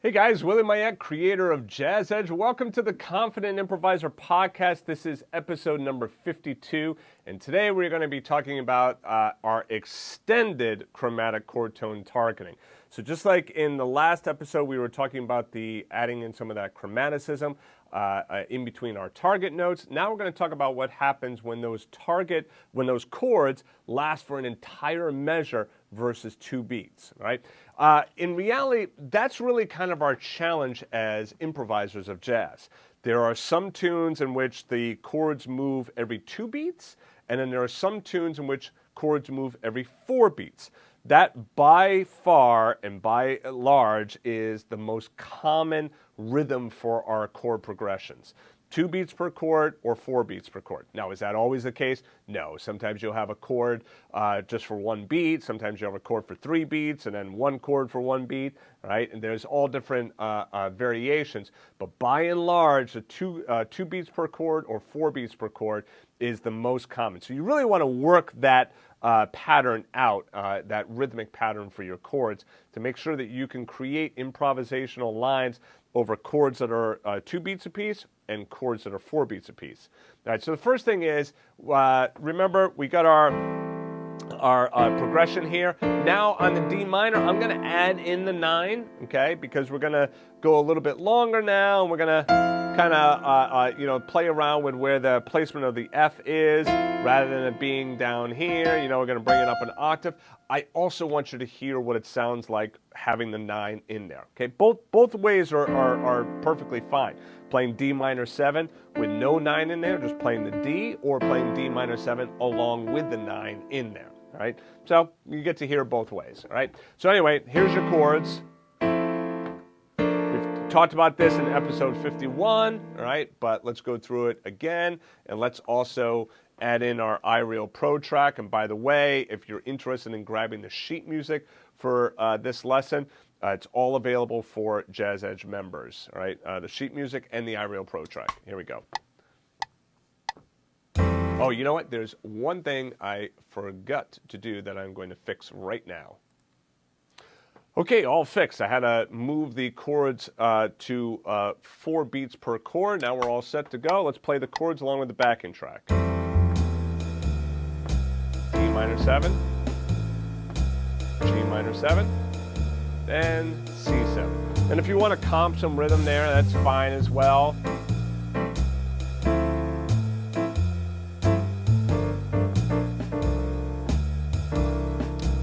Hey guys, Willie Mayette, creator of JAZZEDGE. Welcome to the Confident Improviser Podcast. This is episode number 52, and today we're going to be talking about our extended chromatic chord tone targeting. So just like in the last episode, we were talking about adding in some of that chromaticism in between our target notes. Now we're going to talk about what happens when those chords last for an entire measure versus 2 beats, right? In reality, that's really kind of our challenge as improvisers of jazz. There are some tunes in which the chords move every 2 beats, and then there are some tunes in which chords move every 4 beats. That by far and by large is the most common rhythm for our chord progressions. 2 beats per chord or 4 beats per chord. Now, is that always the case? No. Sometimes you'll have a chord just for 1 beat. Sometimes you'll have a chord for 3 beats and then 1 chord for 1 beat, right? And there's all different variations. But by and large, the 2 beats per chord or 4 beats per chord is the most common. So you really want to work that pattern out, that rhythmic pattern for your chords to make sure that you can create improvisational lines over chords that are 2 beats apiece and chords that are 4 beats apiece. All right, so the first thing is, remember we got our progression here. Now on the D minor, I'm going to add in the 9, okay, because we're going to go a little bit longer now, and we're going to kind of play around with where the placement of the F is rather than it being down here. We're going to bring it up an octave. I also want you to hear what it sounds like having the 9 in there. Okay, both ways are perfectly fine. Playing D minor 7 with no 9 in there, just playing the D, or playing D minor 7 along with the 9 in there. All right, so you get to hear both ways. All right, so anyway, here's your chords. We've talked about this in episode 51. All right, but let's go through it again, and let's also add in our iReal Pro track. And by the way, if you're interested in grabbing the sheet music for this lesson, it's all available for JAZZEDGE members. All right, the sheet music and the iReal Pro track. Here we go. Oh, you know what? There's one thing I forgot to do that I'm going to fix right now. Okay, all fixed. I had to move the chords to 4 beats per chord. Now we're all set to go. Let's play the chords along with the backing track. D minor 7, G minor 7, and C7. And if you want to comp some rhythm there, that's fine as well.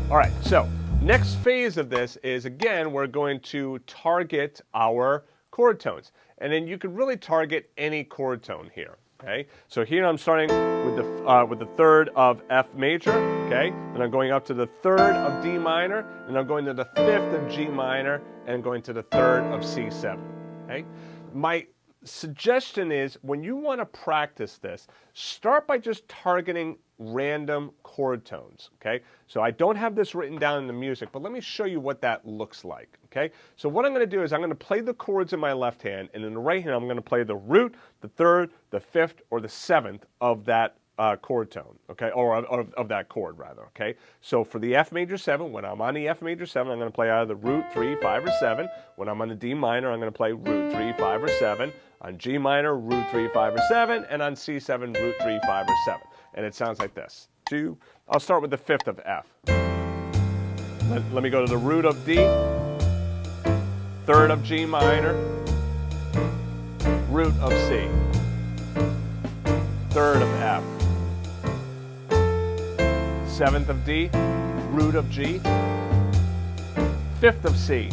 All right, so next phase of this is, again, we're going to target our chord tones. And then you can really target any chord tone here, okay? So here I'm starting with the 3rd of F major, okay? Then I'm going up to the 3rd of D minor, and I'm going to the 5th of G minor, and going to the 3rd of C7, okay? My suggestion is, when you want to practice this, start by just targeting random chord tones, okay? So I don't have this written down in the music, but let me show you what that looks like, okay? So what I'm going to do is I'm going to play the chords in my left hand, and in the right hand I'm going to play the root, the 3rd, the 5th, or the 7th of that chord tone, okay? Or of that chord, rather, okay? So for the F major 7, when I'm on the F major 7, I'm going to play either the root, 3, 5, or 7. When I'm on the D minor, I'm going to play root, 3, 5, or 7. On G minor, root 3, 5, or 7. And on C7, root 3, 5, or 7. And it sounds like this. I'll start with the 5th of F. Let me go to the root of D, 3rd of G minor, root of C, 3rd of F, 7th of D, root of G, 5th of C.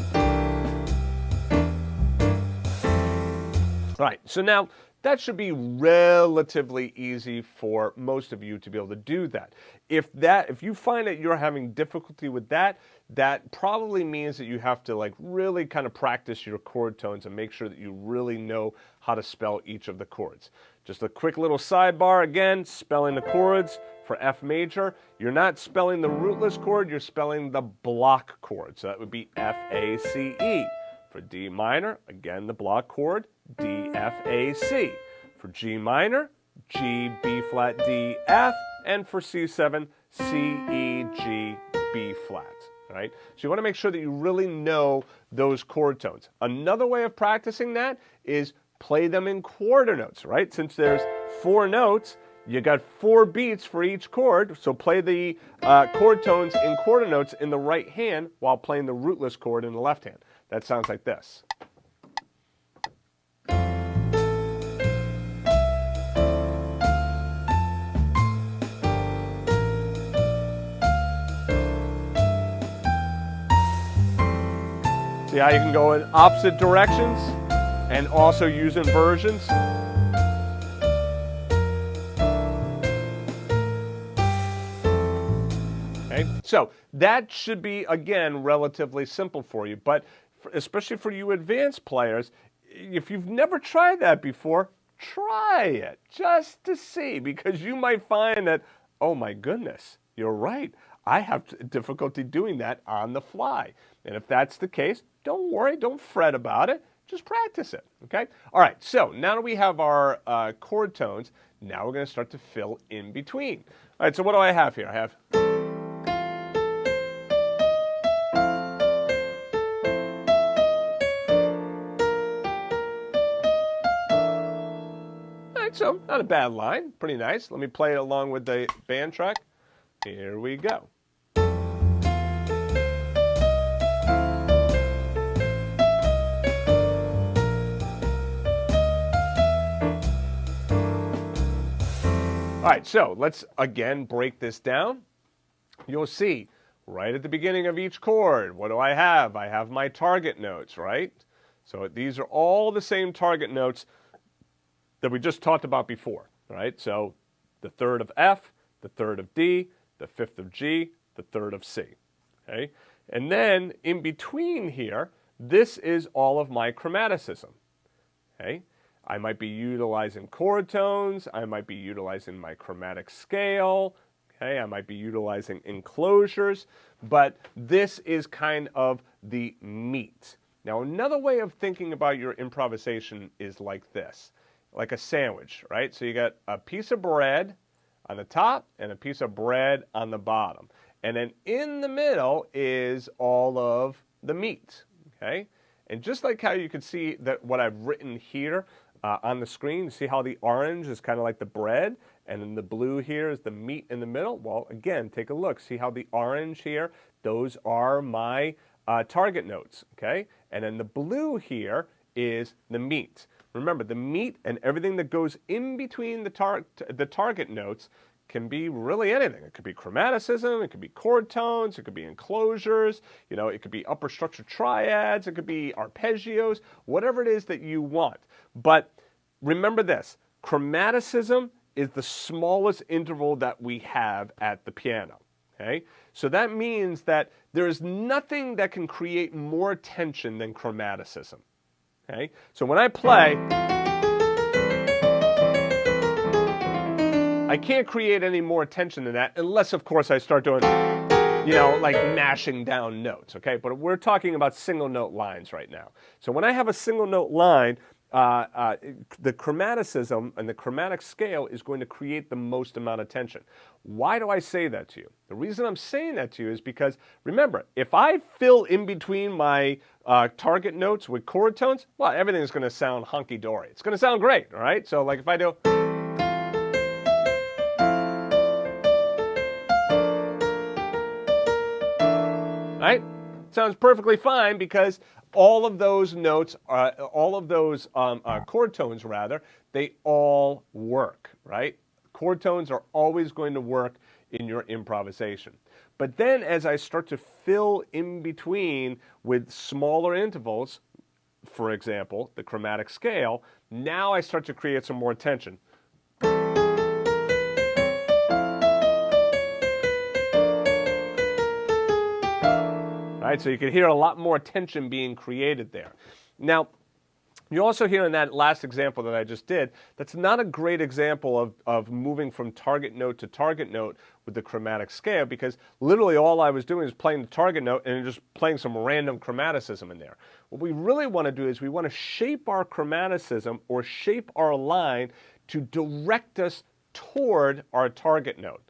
All right, so now that should be relatively easy for most of you to be able to do that. If you find that you're having difficulty with that, that probably means that you have to really kind of practice your chord tones and make sure that you really know how to spell each of the chords. Just a quick little sidebar again, spelling the chords for F major. You're not spelling the rootless chord, you're spelling the block chord. So that would be F-A-C-E. For D minor, again the block chord, D, F, A, C. For G minor, G, B flat, D, F. And for C7, C, E, G, B flat, right? So you want to make sure that you really know those chord tones. Another way of practicing that is play them in quarter notes, right? Since there's 4 notes, you got 4 beats for each chord, so play the chord tones in quarter notes in the right hand while playing the rootless chord in the left hand. That sounds like this. See how you can go in opposite directions and also use inversions? Okay, so that should be, again, relatively simple for you, but especially for you advanced players, if you've never tried that before, try it just to see, because you might find that, oh my goodness, you're right. I have difficulty doing that on the fly. And if that's the case, don't worry, don't fret about it. Just practice it, okay? All right, so now that we have our chord tones, now we're going to start to fill in between. All right, so what do I have here? I have... All right, so not a bad line, pretty nice. Let me play it along with the band track. Here we go. All right, so let's again break this down. You'll see right at the beginning of each chord, what do I have? I have my target notes, right? So these are all the same target notes that we just talked about before, right? So the 3rd of F, the 3rd of D, the 5th of G, the 3rd of C, okay? And then in between here, this is all of my chromaticism, okay? I might be utilizing chord tones, I might be utilizing my chromatic scale, okay? I might be utilizing enclosures, but this is kind of the meat. Now, another way of thinking about your improvisation is like this, like a sandwich, right? So you got a piece of bread on the top and a piece of bread on the bottom. And then in the middle is all of the meat, okay? And just like how you can see that what I've written here on the screen, see how the orange is kind of like the bread, and then the blue here is the meat in the middle? Well, again, take a look. See how the orange here, those are my target notes, okay? And then the blue here is the meat. Remember, the meat and everything that goes in between the target notes can be really anything. It could be chromaticism, it could be chord tones, it could be enclosures, you know, it could be upper structure triads, it could be arpeggios, whatever it is that you want. But remember this, chromaticism is the smallest interval that we have at the piano, okay? So that means that there is nothing that can create more tension than chromaticism, okay? So when I play, I can't create any more tension than that unless, of course, I start doing, you know, like mashing down notes, okay? But we're talking about single note lines right now. So when I have a single note line, the chromaticism and the chromatic scale is going to create the most amount of tension. Why do I say that to you? The reason I'm saying that to you is because, remember, if I fill in between my target notes with chord tones, well, everything's going to sound hunky-dory. It's going to sound great, all right? So like if I do... right? Sounds perfectly fine because all of those notes, chord tones rather, they all work, right? Chord tones are always going to work in your improvisation. But then as I start to fill in between with smaller intervals, for example, the chromatic scale, now I start to create some more tension. Right, so you can hear a lot more tension being created there. Now, you also hear in that last example that I just did, that's not a great example of moving from target note to target note with the chromatic scale, because literally all I was doing is playing the target note and just playing some random chromaticism in there. What we really want to do is we want to shape our chromaticism or shape our line to direct us toward our target note.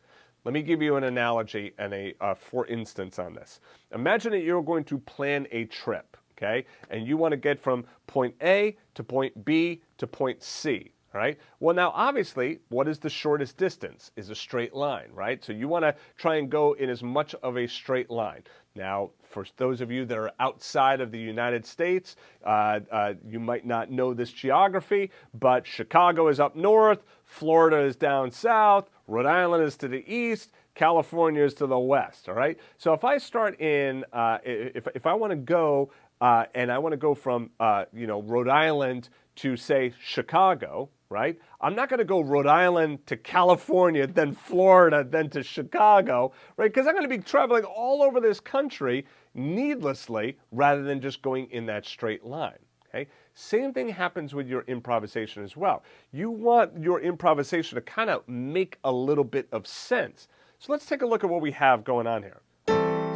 Let me give you an analogy and a for instance on this. Imagine that you're going to plan a trip, okay? And you want to get from point A to point B to point C, all right? Well, now, obviously, what is the shortest distance? Is a straight line, right? So you want to try and go in as much of a straight line. Now, for those of you that are outside of the United States, you might not know this geography, but Chicago is up north, Florida is down south, Rhode Island is to the east, California is to the west, all right? So if I start in, if I want to go, and I want to go from, Rhode Island to, say, Chicago, right? I'm not going to go Rhode Island to California, then Florida, then to Chicago, right? Because I'm going to be traveling all over this country needlessly rather than just going in that straight line, okay? Same thing happens with your improvisation as well. You want your improvisation to kind of make a little bit of sense. So let's take a look at what we have going on here.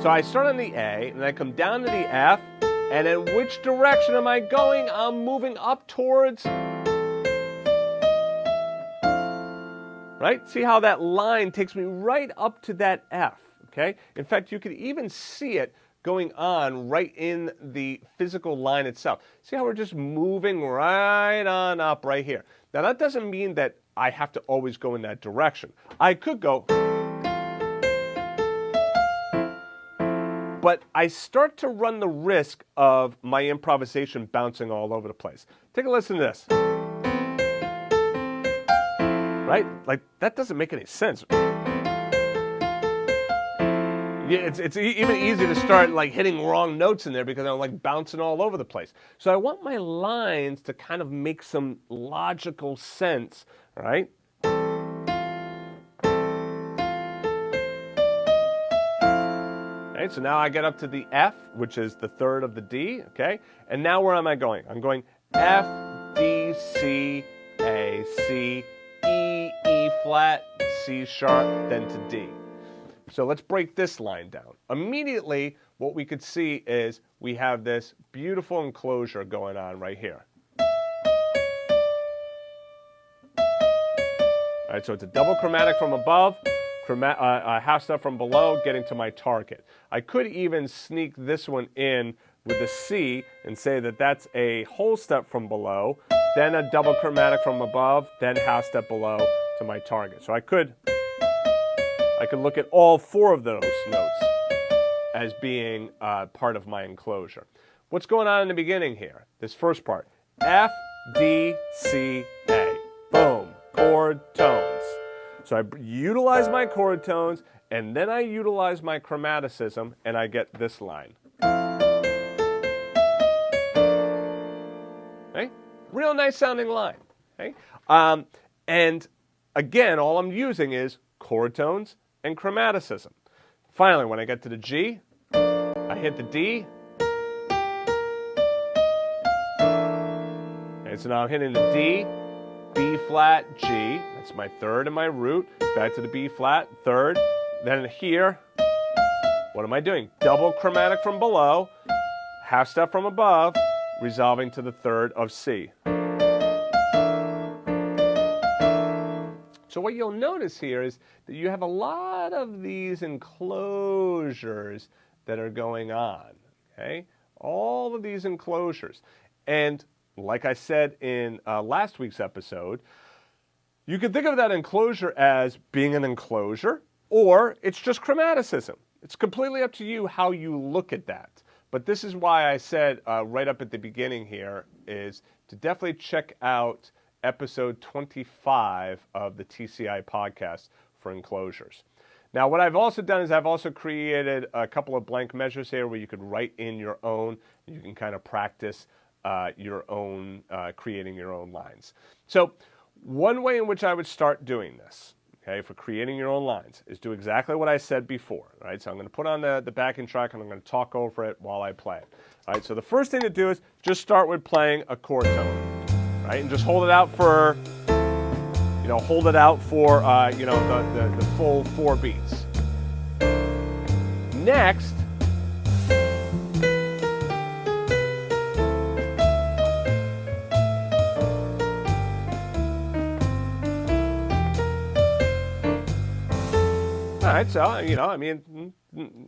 So I start on the A, and I come down to the F, and in which direction am I going? I'm moving up towards, right? See how that line takes me right up to that F, okay? In fact, you could even see it going on right in the physical line itself. See how we're just moving right on up right here. Now, that doesn't mean that I have to always go in that direction. I could go, but I start to run the risk of my improvisation bouncing all over the place. Take a listen to this. Right? Like, that doesn't make any sense. Yeah, it's even easy to start like hitting wrong notes in there because I'm like bouncing all over the place. So I want my lines to kind of make some logical sense, right? Right, so now I get up to the F, which is the third of the D, okay? And now where am I going? I'm going F, D, C, A, C, E, E flat, C sharp, then to D. So let's break this line down. Immediately, what we could see is we have this beautiful enclosure going on right here. All right, so it's a double chromatic from above, half step from below, getting to my target. I could even sneak this one in with the C and say that that's a whole step from below, then a double chromatic from above, then half step below to my target. So I could look at all four of those notes as being part of my enclosure. What's going on in the beginning here? This first part. F, D, C, A. Boom. Chord tones. So I utilize my chord tones, and then I utilize my chromaticism, and I get this line. Okay? Real nice sounding line. Okay? And again, all I'm using is chord tones and chromaticism. Finally, when I get to the G, I hit the D. Okay, so now I'm hitting the D, B flat, G. That's my third and my root. Back to the B flat, third. Then here, what am I doing? Double chromatic from below, half step from above, resolving to the third of C. So what you'll notice here is that you have a lot of these enclosures that are going on, okay? All of these enclosures. And like I said in last week's episode, you can think of that enclosure as being an enclosure, or it's just chromaticism. It's completely up to you how you look at that. But this is why I said right up at the beginning here is to definitely check out episode 25 of the TCI podcast for enclosures. Now, what I've also done is I've also created a couple of blank measures here where you could write in your own. You can kind of practice your own, creating your own lines. So one way in which I would start doing this, okay, for creating your own lines is do exactly what I said before, right? So I'm going to put on the backing track and I'm going to talk over it while I play it. All right, so the first thing to do is just start with playing a chord tone. Right, and just hold it out for, the full 4 beats. Next, right, so,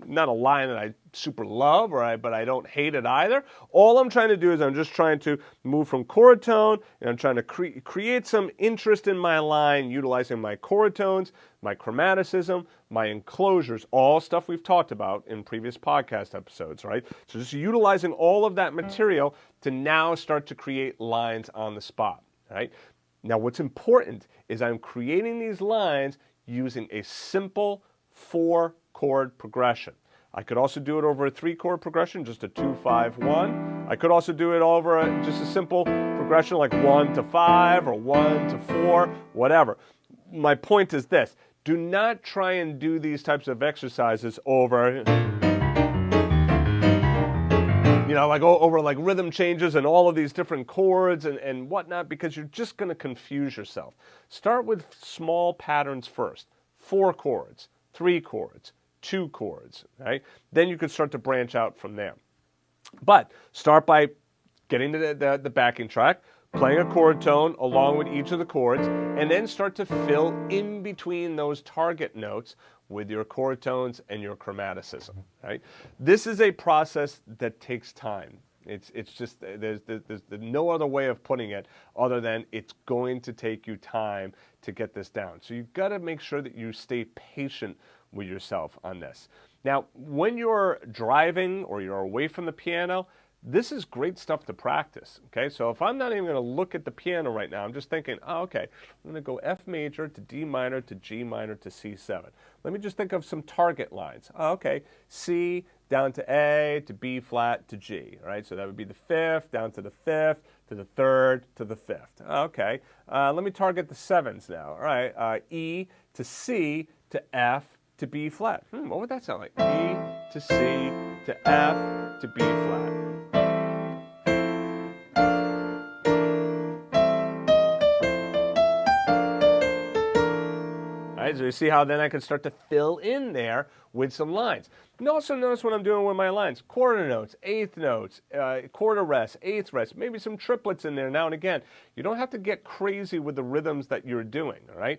not a line that I super love, but I don't hate it either. All I'm trying to do is I'm just trying to move from chord tone, and I'm trying to create some interest in my line, utilizing my chord tones, my chromaticism, my enclosures, all stuff we've talked about in previous podcast episodes, right? So just utilizing all of that material to now start to create lines on the spot, right? Now, what's important is I'm creating these lines using a simple 4-chord progression. I could also do it over a 3-chord progression, just a 2-5-1. I could also do it over just a simple progression like 1 to 5 or 1 to 4, whatever. My point is this: do not try and do these types of exercises over, over rhythm changes and all of these different chords and whatnot, because you're just going to confuse yourself. Start with small patterns first. 4 chords, 3 chords, 2 chords, right? Then you could start to branch out from there. But start by getting the backing track, playing a chord tone along with each of the chords, and then start to fill in between those target notes with your chord tones and your chromaticism, right? This is a process that takes time. It's just, there's no other way of putting it other than it's going to take you time to get this down. So you've got to make sure that you stay patient with yourself on this. Now, when you're driving or you're away from the piano, this is great stuff to practice, okay? So if I'm not even going to look at the piano right now, I'm just thinking, oh, okay, I'm going to go F major to D minor to G minor to C7. Let me just think of some target lines. Oh, okay, C down to A to B flat to G, all right? So that would be the 5th, down to the 5th, to the 3rd, to the 5th. Okay, let me target the 7s now, all right? E to C to F to B flat. What would that sound like? E to C to F to B flat. So you see how then I can start to fill in there with some lines. And also notice what I'm doing with my lines. Quarter notes, eighth notes, quarter rests, eighth rests, maybe some triplets in there now and again. You don't have to get crazy with the rhythms that you're doing, all right?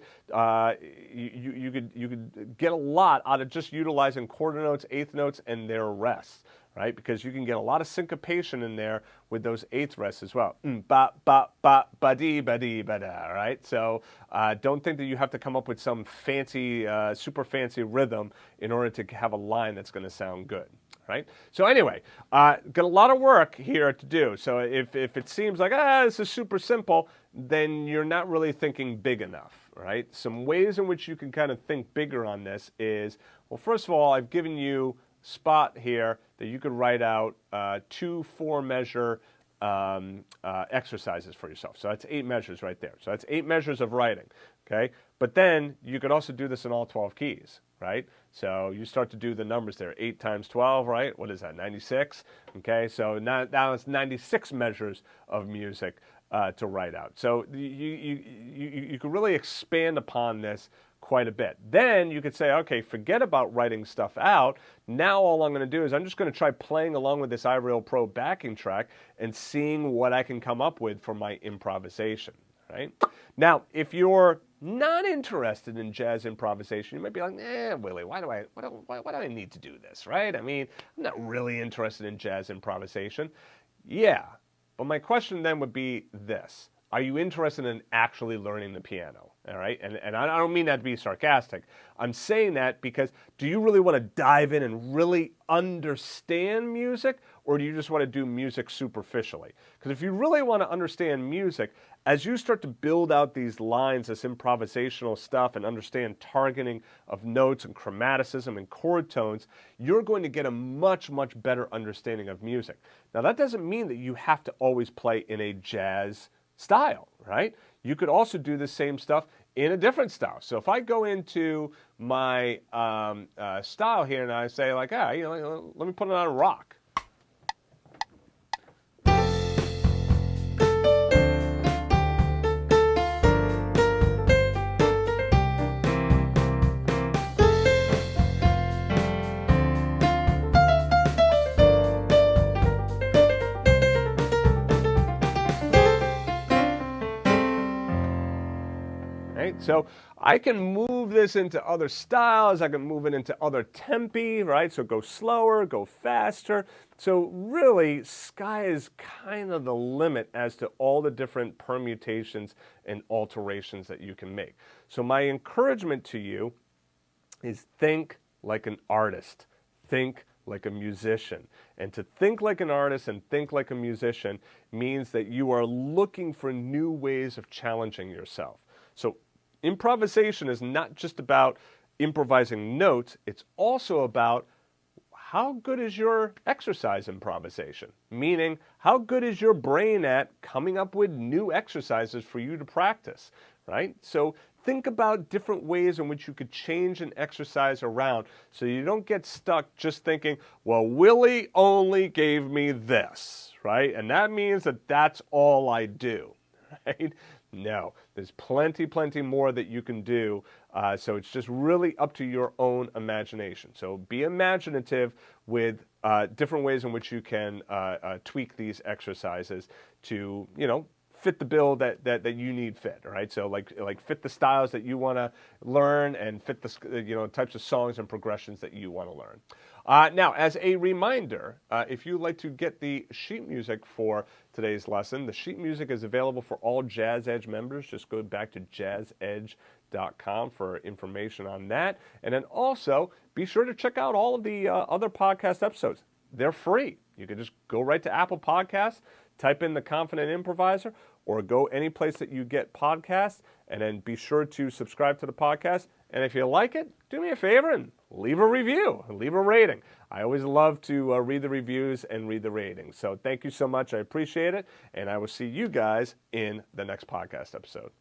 You could get a lot out of just utilizing quarter notes, eighth notes, and their rests, right? Because you can get a lot of syncopation in there with those eighth rests as well. Ba, ba, ba, ba, dee, ba, dee, ba, da, right? So don't think that you have to come up with some fancy, super fancy rhythm in order to have a line that's going to sound good, right? So anyway, got a lot of work here to do. So if it seems like, this is super simple, then you're not really thinking big enough, right? Some ways in which you can kind of think bigger on this is, well, first of all, I've given you spot here that you could write out 2 4-measure exercises for yourself. So that's 8 measures right there. So that's 8 measures of writing, okay? But then you could also do this in all 12 keys, right? So you start to do the numbers there. 8 times 12, right? What is that, 96? Okay, so now it's 96 measures of music to write out. So you could really expand upon this quite a bit. Then you could say, okay, forget about writing stuff out. Now all I'm going to do is I'm just going to try playing along with this iReal Pro backing track and seeing what I can come up with for my improvisation, right? Now, if you're not interested in jazz improvisation, you might be like, Willie, why do I need to do this, right? I mean, I'm not really interested in jazz improvisation. Yeah, but my question then would be this. Are you interested in actually learning the piano, all right? And I don't mean that to be sarcastic. I'm saying that because do you really want to dive in and really understand music, or do you just want to do music superficially? Because if you really want to understand music, as you start to build out these lines, this improvisational stuff, and understand targeting of notes and chromaticism and chord tones, you're going to get a much, much better understanding of music. Now, that doesn't mean that you have to always play in a jazz style, right? You could also do the same stuff in a different style. So if I go into my style here and I say like, let me put it on rock. So I can move this into other styles. I can move it into other tempi, right? So go slower, go faster. So really, sky is kind of the limit as to all the different permutations and alterations that you can make. So my encouragement to you is think like an artist. Think like a musician. And to think like an artist and think like a musician means that you are looking for new ways of challenging yourself. So improvisation is not just about improvising notes, it's also about how good is your exercise improvisation? Meaning, how good is your brain at coming up with new exercises for you to practice, right? So think about different ways in which you could change an exercise around so you don't get stuck just thinking, well, Willie only gave me this, right? And that means that that's all I do, right? No, there's plenty more that you can do. So it's just really up to your own imagination. So be imaginative with different ways in which you can tweak these exercises to, fit the bill that you need fit, right? So like fit the styles that you want to learn and fit the types of songs and progressions that you want to learn. Now, as a reminder, if you'd like to get the sheet music for today's lesson, the sheet music is available for all Jazz Edge members. Just go back to JAZZEDGE.com for information on that. And then also, be sure to check out all of the other podcast episodes. They're free. You can just go right to Apple Podcasts, type in the Confident Improviser, or go any place that you get podcasts, and then be sure to subscribe to the podcast. And if you like it, do me a favor and leave a review, leave a rating. I always love to read the reviews and read the ratings. So thank you so much. I appreciate it. And I will see you guys in the next podcast episode.